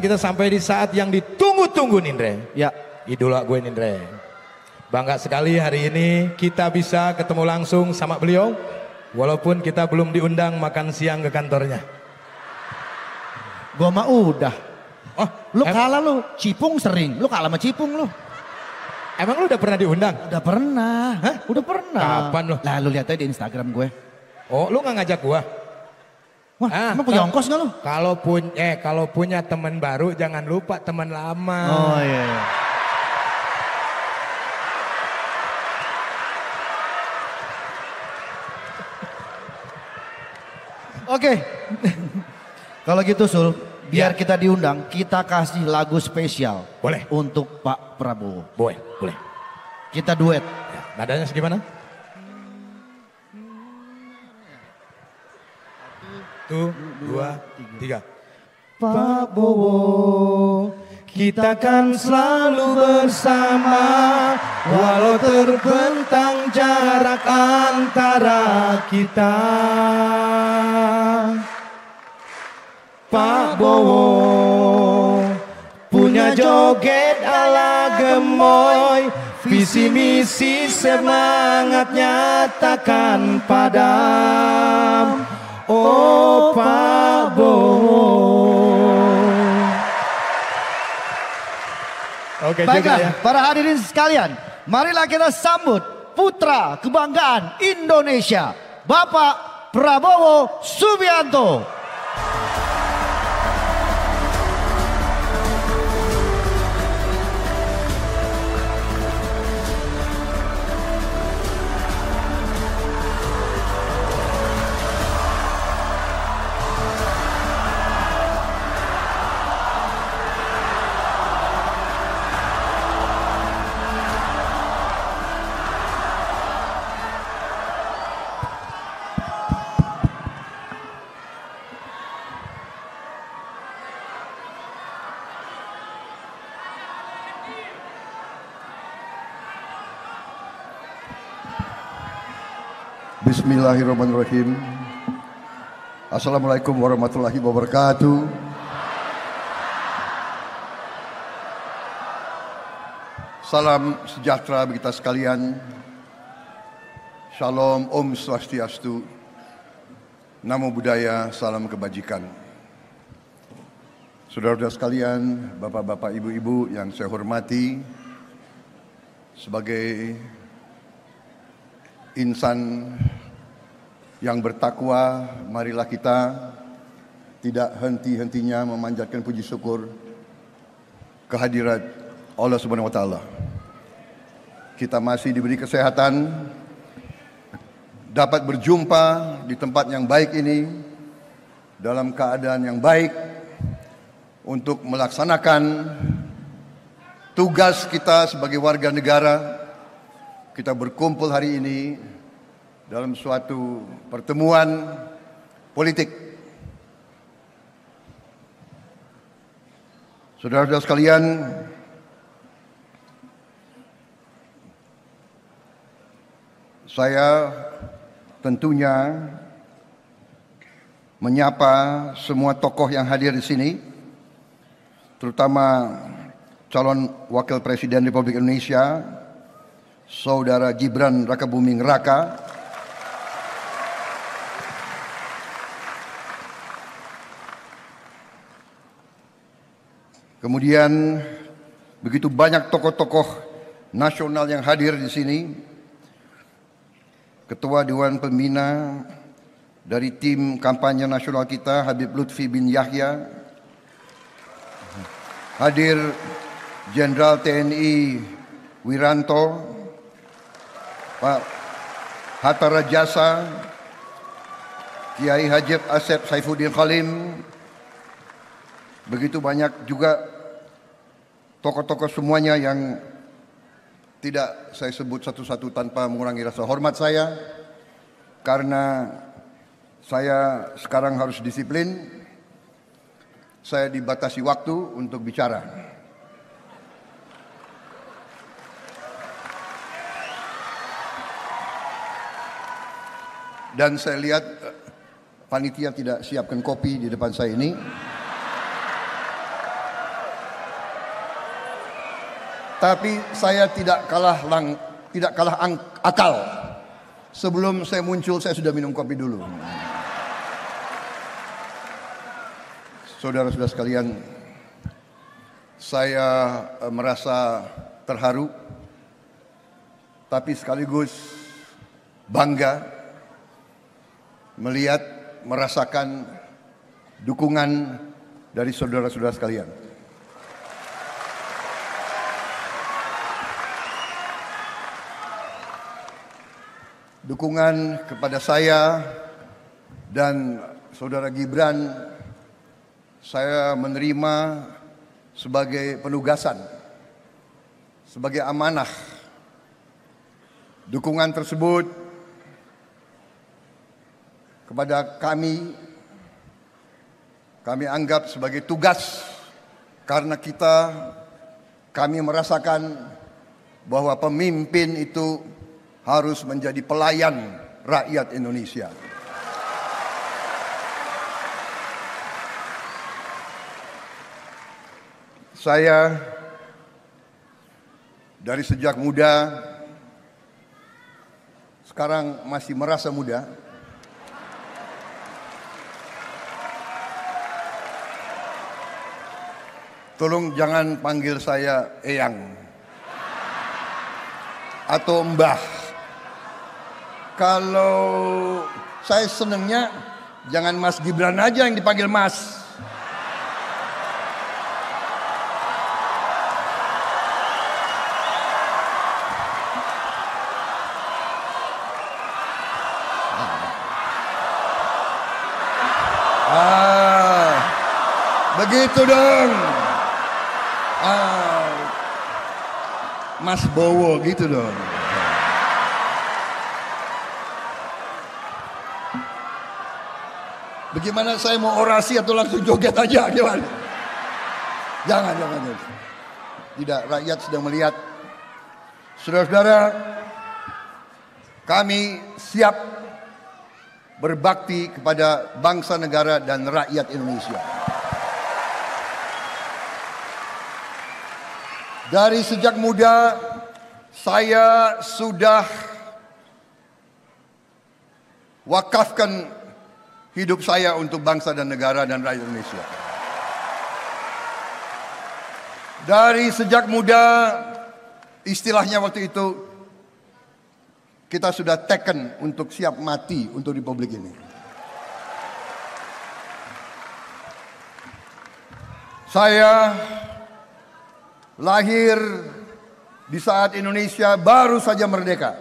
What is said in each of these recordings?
Kita sampai di saat yang ditunggu-tunggu Nindre. Ya. Idola gue Nindre. Bangga sekali hari ini kita bisa ketemu langsung sama beliau. Walaupun kita belum diundang makan siang ke kantornya. Gua mah udah. Oh, Lu kalah lu, Cipung sering. Lu kalah sama Cipung lu. Emang lu udah pernah diundang? Udah pernah. Hah? Udah pernah. Kapan lu? Lah lu lihat aja di Instagram gue. Oh, lu nggak ngajak gua? Wah, emang punya ongkos gak lu? Kalau punya teman baru jangan lupa teman lama. Oh iya. Oke. Kalau gitu Sul, biar kita diundang, kita kasih lagu spesial. Boleh. Untuk Pak Prabowo. Boleh. Kita duet. Ya, nadanya segimana? Satu, dua, tiga. Pak Bowo, kita kan selalu bersama, walau terbentang jarak antara kita. Pak Bowo punya joget ala gemoy, visi misi semangatnya takkan padam. Oh Pak Bowo. Oke, Baiklah, juga ya. para hadirin sekalian, marilah kita sambut putra kebanggaan Indonesia, Bapak Prabowo Subianto. Bismillahirrahmanirrahim. Assalamualaikum warahmatullahi wabarakatuh. Salam sejahtera bagi kita sekalian. Shalom, Om Swastiastu. Namo Buddhaya, salam kebajikan. Saudara-saudara sekalian, bapak-bapak, ibu-ibu yang saya hormati, sebagai insan yang bertakwa, marilah kita tidak henti-hentinya memanjatkan puji syukur kehadirat Allah Subhanahu wa taala. Kita masih diberi kesehatan, dapat berjumpa di tempat yang baik ini dalam keadaan yang baik untuk melaksanakan tugas kita sebagai warga negara. Kita berkumpul hari ini dalam suatu pertemuan politik. Saudara-saudara sekalian, saya tentunya menyapa semua tokoh yang hadir di sini, terutama calon Wakil Presiden Republik Indonesia, Saudara Gibran Rakabuming Raka, kemudian begitu banyak tokoh-tokoh nasional yang hadir di sini, Ketua Dewan Pembina dari tim kampanye nasional kita Habib Lutfi bin Yahya, hadir Jenderal TNI Wiranto, Pak Hatta Rajasa, Kiai Haji Asep Saifuddin Khalim, begitu banyak juga tokoh-tokoh semuanya yang tidak saya sebut satu-satu tanpa mengurangi rasa hormat saya, karena saya sekarang harus disiplin, saya dibatasi waktu untuk bicara. Dan saya lihat panitia tidak siapkan kopi di depan saya ini. Tapi saya tidak kalah akal. Sebelum saya muncul, saya sudah minum kopi dulu. Saudara-saudara sekalian, saya merasa terharu, tapi sekaligus bangga melihat, merasakan dukungan dari saudara-saudara sekalian. Dukungan kepada saya dan saudara Gibran saya menerima sebagai penugasan, sebagai amanah. Dukungan tersebut kepada kami anggap sebagai tugas, karena kami merasakan bahwa pemimpin itu harus menjadi pelayan rakyat Indonesia. Saya dari sejak muda, sekarang masih merasa muda, tolong jangan panggil saya Eyang atau Mbah. Kalau saya senangnya jangan Mas Gibran aja yang dipanggil Mas. Begitu dong. Mas Bowo gitu dong. Bagaimana saya mau orasi atau langsung joget aja? Gimana? Jangan. Tidak, rakyat sedang melihat. Saudara-saudara, kami siap berbakti kepada bangsa, negara, dan rakyat Indonesia. Dari sejak muda saya sudah wakafkan hidup saya untuk bangsa dan negara dan rakyat Indonesia. Dari sejak muda, istilahnya waktu itu, kita sudah taken untuk siap mati untuk republik ini. Saya lahir di saat Indonesia baru saja merdeka.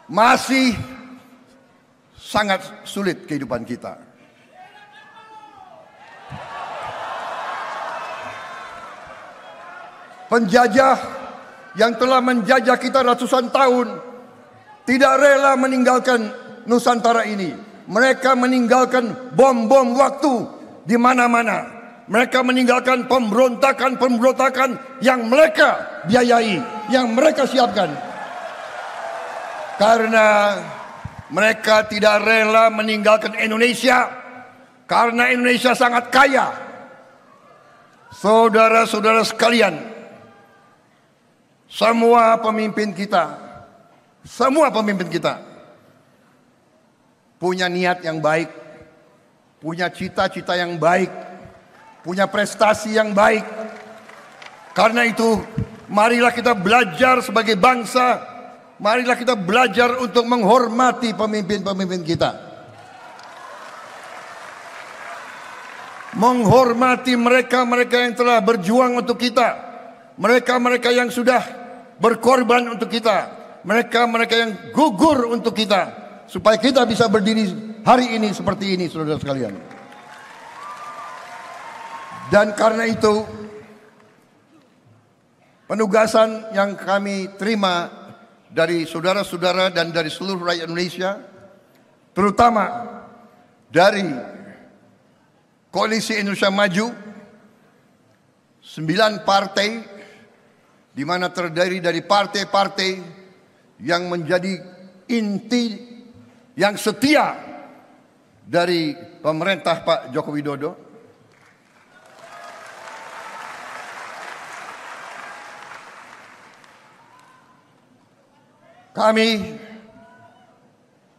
Masih sangat sulit kehidupan kita. Penjajah yang telah menjajah kita ratusan tahun tidak rela meninggalkan Nusantara ini. Mereka meninggalkan bom-bom waktu di mana-mana. Mereka meninggalkan pemberontakan yang mereka biayai, yang mereka siapkan. Karena mereka tidak rela meninggalkan Indonesia, karena Indonesia sangat kaya. Saudara-saudara sekalian, semua pemimpin kita punya niat yang baik, punya cita-cita yang baik, punya prestasi yang baik. Karena itu, marilah kita belajar sebagai bangsa. Marilah kita belajar untuk menghormati pemimpin-pemimpin kita. Menghormati mereka-mereka yang telah berjuang untuk kita. Mereka-mereka yang sudah berkorban untuk kita. Mereka-mereka yang gugur untuk kita. Supaya kita bisa berdiri hari ini seperti ini, saudara sekalian. Dan karena itu, penugasan yang kami terima dari saudara-saudara dan dari seluruh rakyat Indonesia, terutama dari Koalisi Indonesia Maju, 9 partai, di mana terdiri dari partai-partai yang menjadi inti yang setia dari pemerintah Pak Joko Widodo. Kami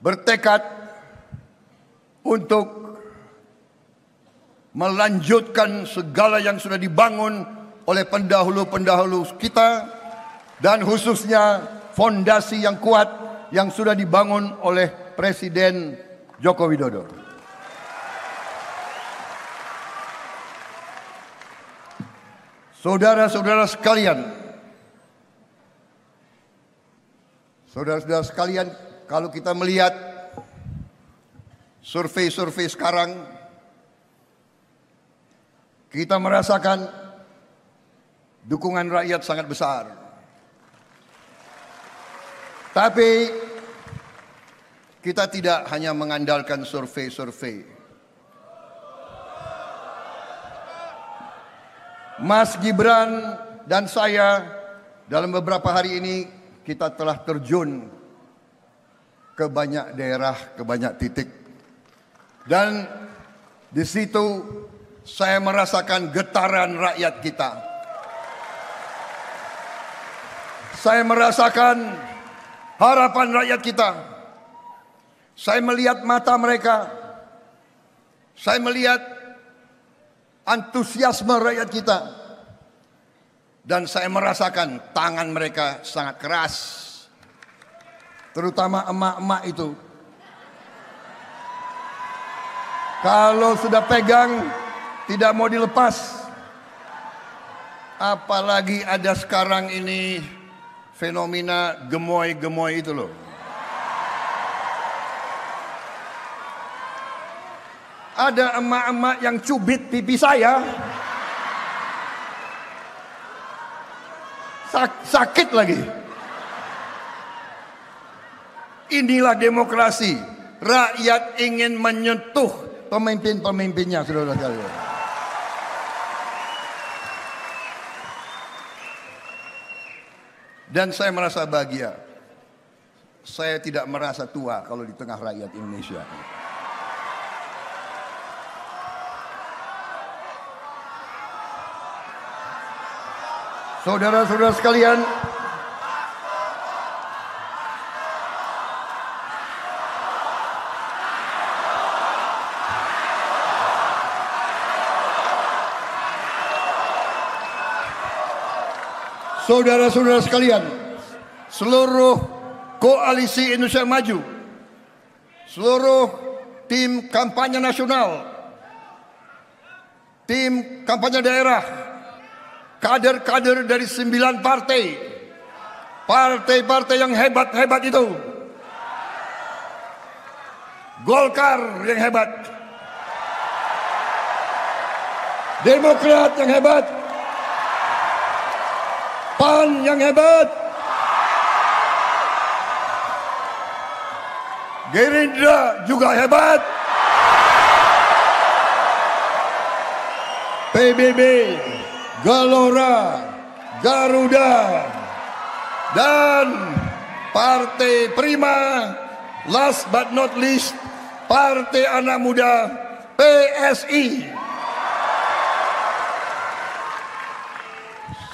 bertekad untuk melanjutkan segala yang sudah dibangun oleh pendahulu-pendahulu kita, dan khususnya fondasi yang kuat yang sudah dibangun oleh Presiden Joko Widodo. Saudara-saudara sekalian, kalau kita melihat survei-survei sekarang, kita merasakan dukungan rakyat sangat besar. Tapi kita tidak hanya mengandalkan survei-survei. Mas Gibran dan saya dalam beberapa hari ini kita telah terjun ke banyak daerah, ke banyak titik. Dan di situ saya merasakan getaran rakyat kita. Saya merasakan harapan rakyat kita. Saya melihat mata mereka. Saya melihat antusiasme rakyat kita. Dan saya merasakan tangan mereka sangat keras. Terutama emak-emak itu. Kalau sudah pegang, tidak mau dilepas. Apalagi ada sekarang ini fenomena gemoy-gemoy itu loh. Ada emak-emak yang cubit pipi saya. Sakit lagi. Inilah demokrasi. Rakyat ingin menyentuh pemimpin-pemimpinnya, saudara sekalian. Dan saya merasa bahagia. Saya tidak merasa tua kalau di tengah rakyat Indonesia. Saudara-saudara sekalian, saudara-saudara sekalian, seluruh koalisi Indonesia Maju, seluruh tim kampanye nasional, tim kampanye daerah, kader-kader dari 9 partai, partai-partai yang hebat-hebat itu, Golkar yang hebat, Demokrat yang hebat, PAN yang hebat, Gerindra juga hebat, PBB, Gelora, Garuda, dan Partai Prima, last but not least, Partai Anak Muda, PSI.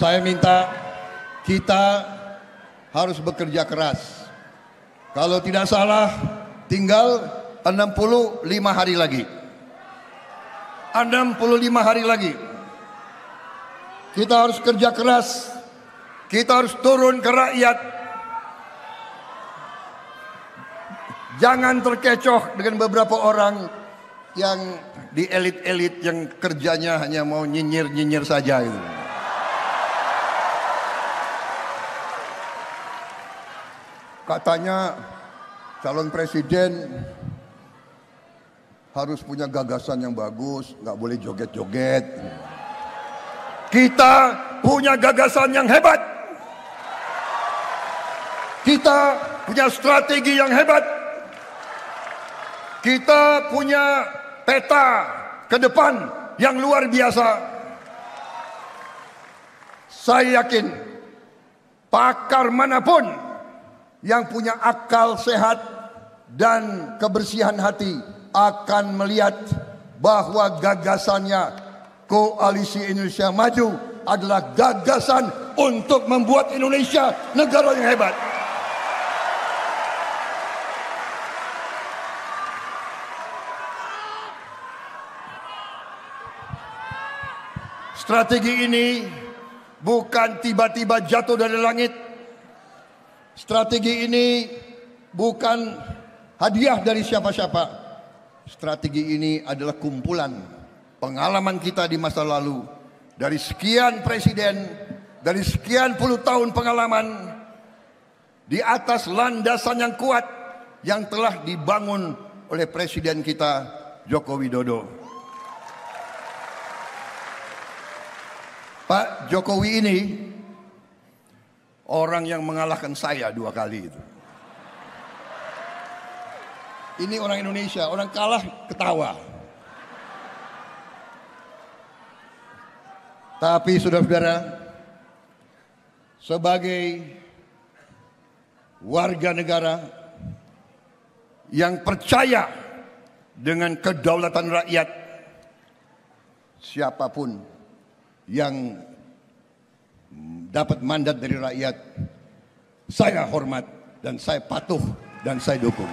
Saya minta kita harus bekerja keras. Kalau tidak salah, tinggal 65 hari lagi. 65 hari lagi. Kita harus kerja keras. Kita harus turun ke rakyat. Jangan terkecoh dengan beberapa orang yang di elit-elit yang kerjanya hanya mau nyinyir-nyinyir saja gitu. Katanya calon presiden harus punya gagasan yang bagus, nggak boleh joget-joget. Kita punya gagasan yang hebat. Kita punya strategi yang hebat. Kita punya peta ke depan yang luar biasa. Saya yakin pakar manapun yang punya akal sehat dan kebersihan hati akan melihat bahwa gagasannya Koalisi Indonesia Maju adalah gagasan untuk membuat Indonesia negara yang hebat. Strategi ini bukan tiba-tiba jatuh dari langit. Strategi ini bukan hadiah dari siapa-siapa. Strategi ini adalah kumpulan pengalaman kita di masa lalu. Dari sekian presiden, dari sekian puluh tahun pengalaman, di atas landasan yang kuat yang telah dibangun oleh presiden kita Joko Widodo. Pak Jokowi ini orang yang mengalahkan saya 2 kali itu. Ini orang Indonesia, orang kalah ketawa. Tapi saudara-saudara, sebagai warga negara yang percaya dengan kedaulatan rakyat, siapapun yang dapat mandat dari rakyat, saya hormat dan saya patuh dan saya dukung.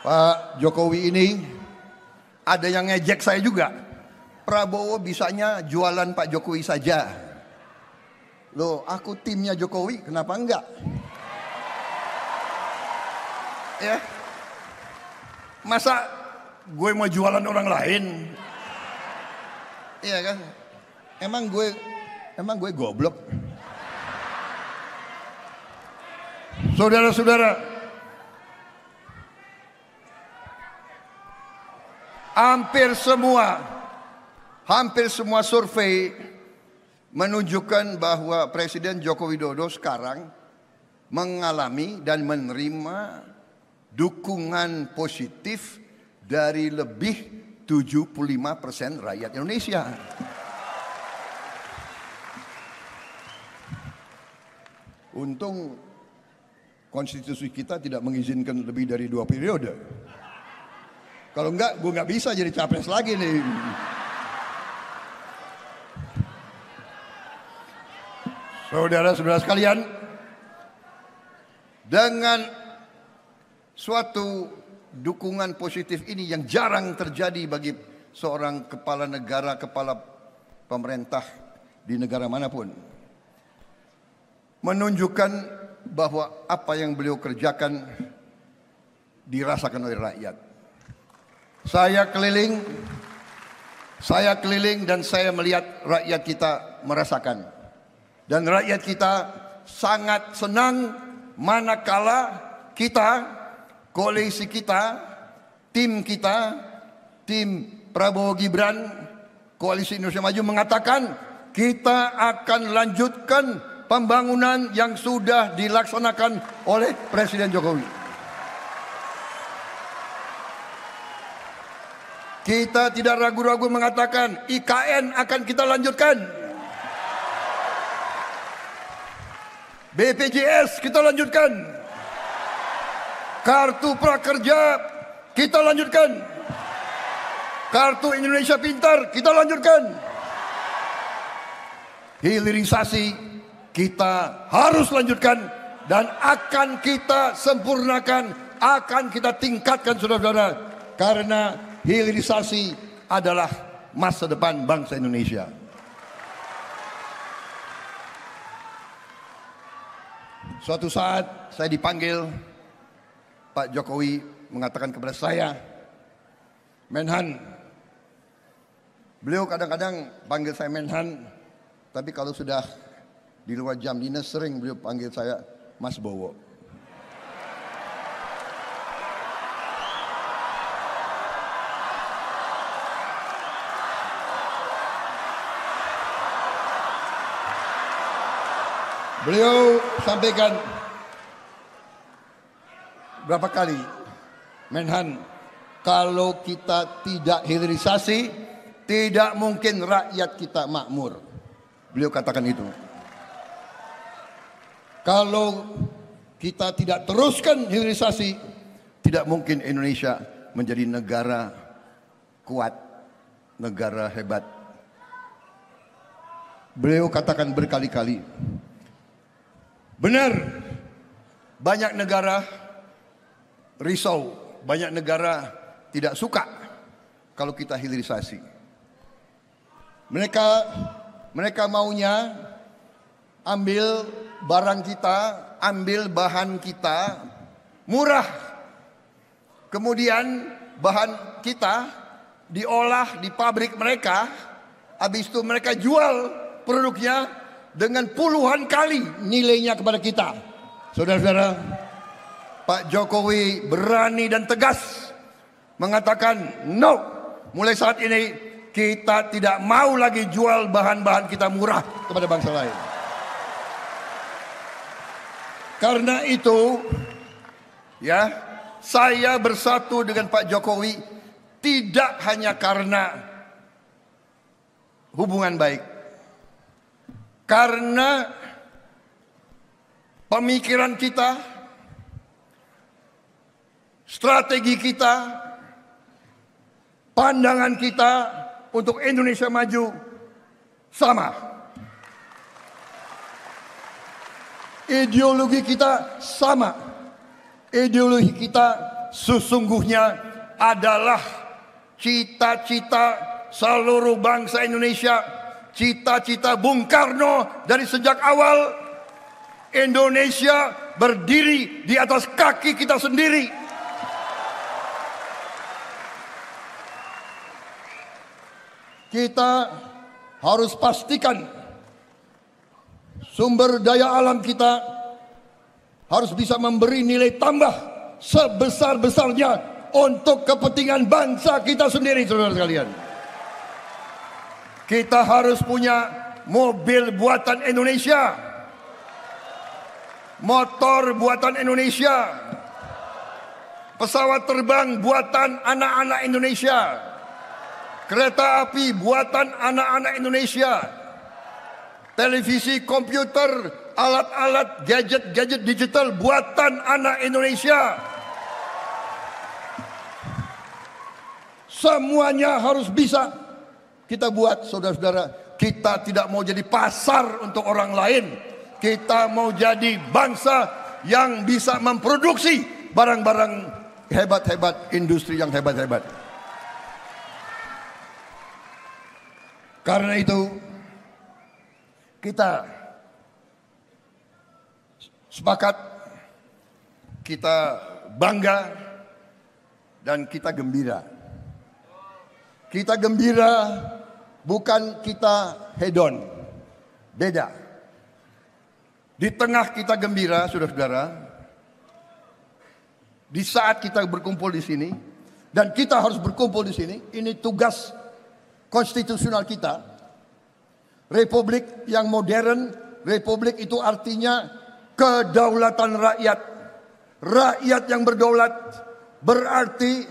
Pak Jokowi ini ada yang ngejek saya juga. Prabowo bisanya jualan Pak Jokowi saja. Loh, aku timnya Jokowi, kenapa enggak? Ya, masa gue mau jualan orang lain? Iya kan? Emang gue goblok? Saudara-saudara, hampir semua survei menunjukkan bahwa Presiden Joko Widodo sekarang mengalami dan menerima dukungan positif dari lebih 75% rakyat Indonesia. Untung konstitusi kita tidak mengizinkan lebih dari 2 periode. Kalau enggak, gue nggak bisa jadi capres lagi nih. Saudara-saudara sekalian, dengan suatu dukungan positif ini yang jarang terjadi bagi seorang kepala negara, kepala pemerintah di negara manapun, menunjukkan bahwa apa yang beliau kerjakan dirasakan oleh rakyat. Saya keliling dan saya melihat rakyat kita merasakan. Dan rakyat kita sangat senang manakala kita, koalisi kita, tim Prabowo Gibran, Koalisi Indonesia Maju mengatakan kita akan lanjutkan pembangunan yang sudah dilaksanakan oleh Presiden Jokowi. Kita tidak ragu-ragu mengatakan IKN akan kita lanjutkan. BPJS kita lanjutkan. Kartu Prakerja kita lanjutkan. Kartu Indonesia Pintar kita lanjutkan. Hilirisasi kita harus lanjutkan dan akan kita sempurnakan, akan kita tingkatkan saudara-saudara, karena hilirisasi adalah masa depan bangsa Indonesia. Suatu saat saya dipanggil, Pak Jokowi mengatakan kepada saya, Menhan. Beliau kadang-kadang panggil saya Menhan, tapi kalau sudah di luar jam dinas sering beliau panggil saya Mas Bowo. Beliau sampaikan berapa kali, Menhan, kalau kita tidak hilirisasi, tidak mungkin rakyat kita makmur. Beliau katakan itu. Kalau kita tidak teruskan hilirisasi, tidak mungkin Indonesia menjadi negara kuat, negara hebat. Beliau katakan berkali-kali, benar, banyak negara risau banyak negara tidak suka kalau kita hilirisasi. Mereka maunya ambil barang kita, ambil bahan kita murah. Kemudian bahan kita diolah di pabrik mereka, habis itu mereka jual produknya dengan puluhan kali nilainya kepada kita. Saudara-saudara, Pak Jokowi berani dan tegas mengatakan no, mulai saat ini kita tidak mau lagi jual bahan-bahan kita murah kepada bangsa lain. Karena itu, ya, saya bersatu dengan Pak Jokowi tidak hanya karena hubungan baik, karena pemikiran kita, strategi kita, pandangan kita untuk Indonesia maju sama. Ideologi kita sama. Ideologi kita sesungguhnya adalah cita-cita seluruh bangsa Indonesia, cita-cita Bung Karno dari sejak awal. Indonesia berdiri di atas kaki kita sendiri. Kita harus pastikan sumber daya alam kita harus bisa memberi nilai tambah sebesar-besarnya untuk kepentingan bangsa kita sendiri, saudara sekalian. Kita harus punya mobil buatan Indonesia, motor buatan Indonesia, pesawat terbang buatan anak-anak Indonesia, kereta api buatan anak-anak Indonesia, televisi, komputer, alat-alat, gadget digital buatan anak Indonesia. Semuanya harus bisa kita buat, saudara-saudara. Kita tidak mau jadi pasar untuk orang lain. Kita mau jadi bangsa yang bisa memproduksi barang-barang hebat-hebat, industri yang hebat-hebat. Karena itu kita sepakat, kita bangga, dan kita gembira. Kita gembira bukan kita hedon, beda. Di tengah kita gembira, saudara-saudara, di saat kita berkumpul di sini, dan kita harus berkumpul di sini, ini tugas konstitusional kita. Republik yang modern, republik itu artinya kedaulatan rakyat. Rakyat yang berdaulat berarti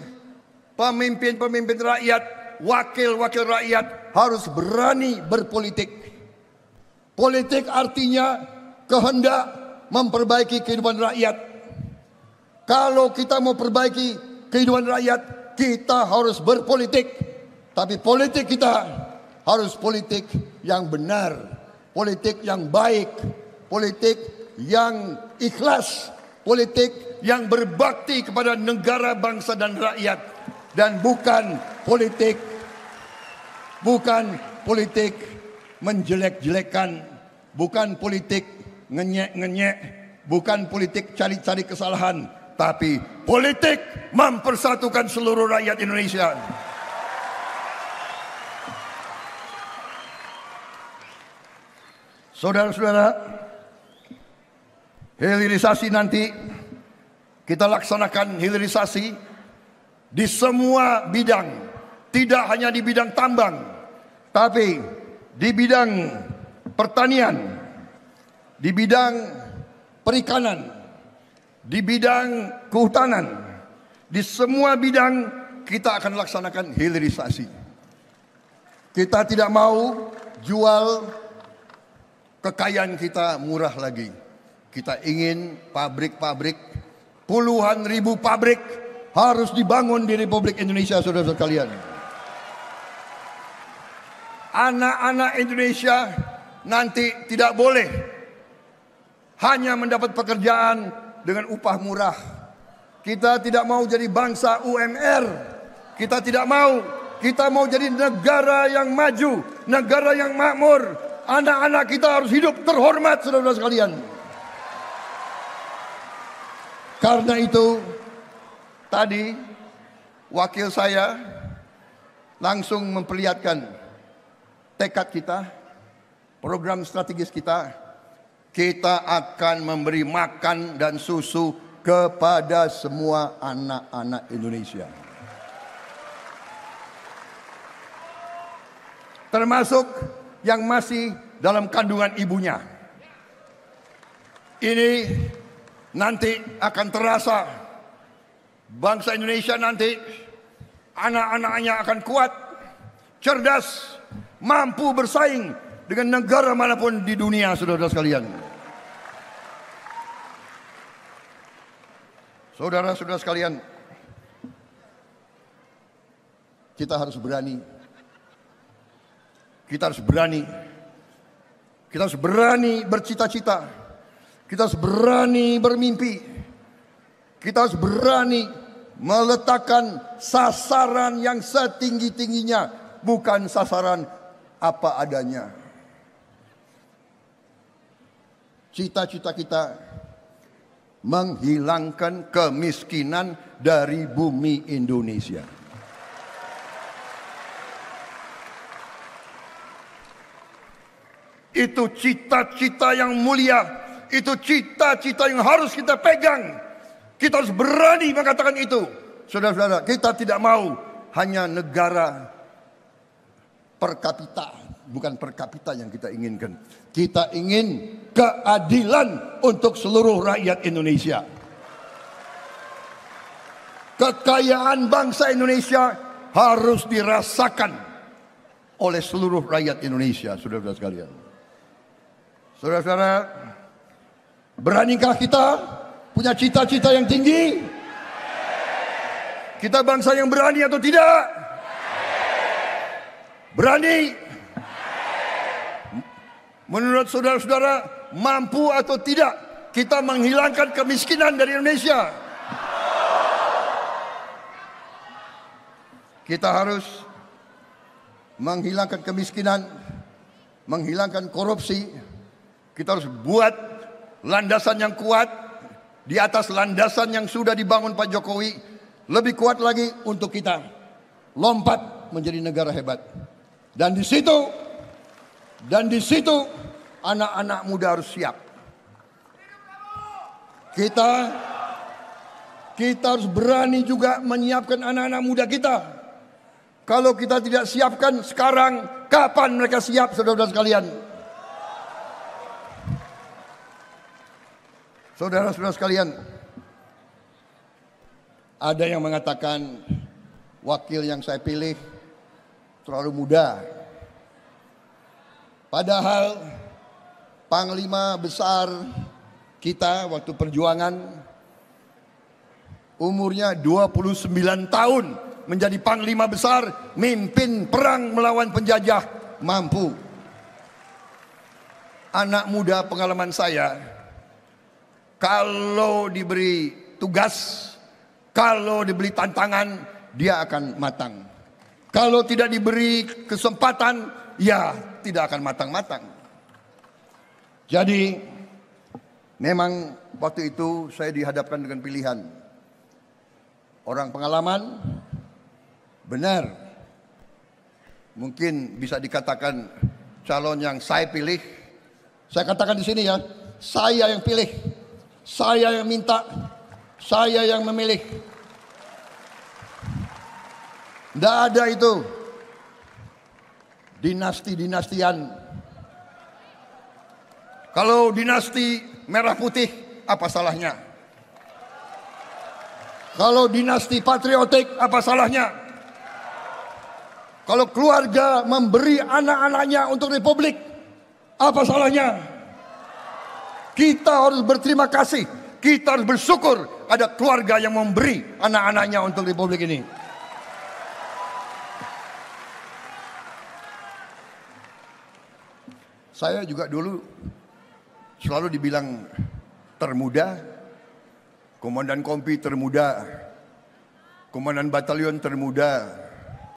pemimpin-pemimpin rakyat, wakil-wakil rakyat harus berani berpolitik. Politik artinya kehendak memperbaiki kehidupan rakyat. Kalau kita mau perbaiki kehidupan rakyat, kita harus berpolitik. Tapi politik kita harus politik yang benar, politik yang baik, politik yang ikhlas, politik yang berbakti kepada negara, bangsa, dan rakyat. Dan bukan politik menjelek-jelekan, bukan politik ngenyek-ngenyek, bukan politik cari-cari kesalahan, tapi politik mempersatukan seluruh rakyat Indonesia. Saudara-saudara, hilirisasi nanti kita laksanakan hilirisasi di semua bidang, tidak hanya di bidang tambang, tapi di bidang pertanian, di bidang perikanan, di bidang kehutanan, di semua bidang kita akan laksanakan hilirisasi. Kita tidak mau jual kekayaan kita murah lagi. Kita ingin pabrik-pabrik, puluhan ribu pabrik harus dibangun di Republik Indonesia, saudara-saudara sekalian. Anak-anak Indonesia nanti tidak boleh hanya mendapat pekerjaan dengan upah murah, Kita tidak mau jadi bangsa UMR. Kita tidak mau. Kita mau jadi negara yang maju, negara yang makmur. Anak-anak kita harus hidup terhormat, saudara-saudara sekalian. Karena itu, tadi wakil saya langsung memperlihatkan tekad kita, program strategis kita. Kita akan memberi makan dan susu kepada semua anak-anak Indonesia. Termasuk yang masih dalam kandungan ibunya. Ini nanti akan terasa, bangsa Indonesia nanti anak-anaknya akan kuat, cerdas, mampu bersaing dengan negara manapun di dunia, saudara-saudara sekalian. Saudara-saudara sekalian, kita harus berani. Kita harus berani. Kita harus berani bercita-cita. Kita harus berani bermimpi. Kita harus berani meletakkan sasaran yang setinggi-tingginya, bukan sasaran apa adanya. Cita-cita kita menghilangkan kemiskinan dari bumi Indonesia. Itu cita-cita yang mulia. Itu cita-cita yang harus kita pegang. Kita harus berani mengatakan itu. Saudara-saudara, kita tidak mau hanya negara per kapita. Bukan per kapita yang kita inginkan. Kita ingin keadilan untuk seluruh rakyat Indonesia. Kekayaan bangsa Indonesia harus dirasakan oleh seluruh rakyat Indonesia, saudara-saudara sekalian. Saudara-saudara, beranikah kita punya cita-cita yang tinggi? Kita bangsa yang berani atau tidak? Berani? Menurut saudara-saudara, mampu atau tidak kita menghilangkan kemiskinan dari Indonesia? Kita harus menghilangkan kemiskinan, menghilangkan korupsi. Kita harus buat landasan yang kuat di atas landasan yang sudah dibangun Pak Jokowi. Lebih kuat lagi untuk kita lompat menjadi negara hebat. Dan di situ anak-anak muda harus siap. Kita harus berani juga menyiapkan anak-anak muda kita. Kalau kita tidak siapkan sekarang, kapan mereka siap, saudara-saudara sekalian? Saudara-saudara sekalian, ada yang mengatakan wakil yang saya pilih terlalu muda. Padahal panglima besar kita waktu perjuangan umurnya 29 tahun menjadi panglima besar, mimpin perang melawan penjajah, mampu. Anak muda pengalaman saya, kalau diberi tugas, kalau diberi tantangan, dia akan matang. Kalau tidak diberi kesempatan, ya tidak akan matang-matang. Jadi, memang waktu itu saya dihadapkan dengan pilihan. Orang pengalaman, benar. Mungkin bisa dikatakan calon yang saya pilih. Saya katakan di sini ya, saya yang pilih. Saya yang minta, saya yang memilih. Tidak ada itu dinasti-dinastian. Kalau dinasti merah putih, apa salahnya? Kalau dinasti patriotik, apa salahnya? Kalau keluarga memberi anak-anaknya untuk republik, apa salahnya? Kita harus berterima kasih. Kita harus bersyukur ada keluarga yang memberi anak-anaknya untuk republik ini. Saya juga dulu selalu dibilang termuda. Komandan kompi termuda, Komandan batalion termuda,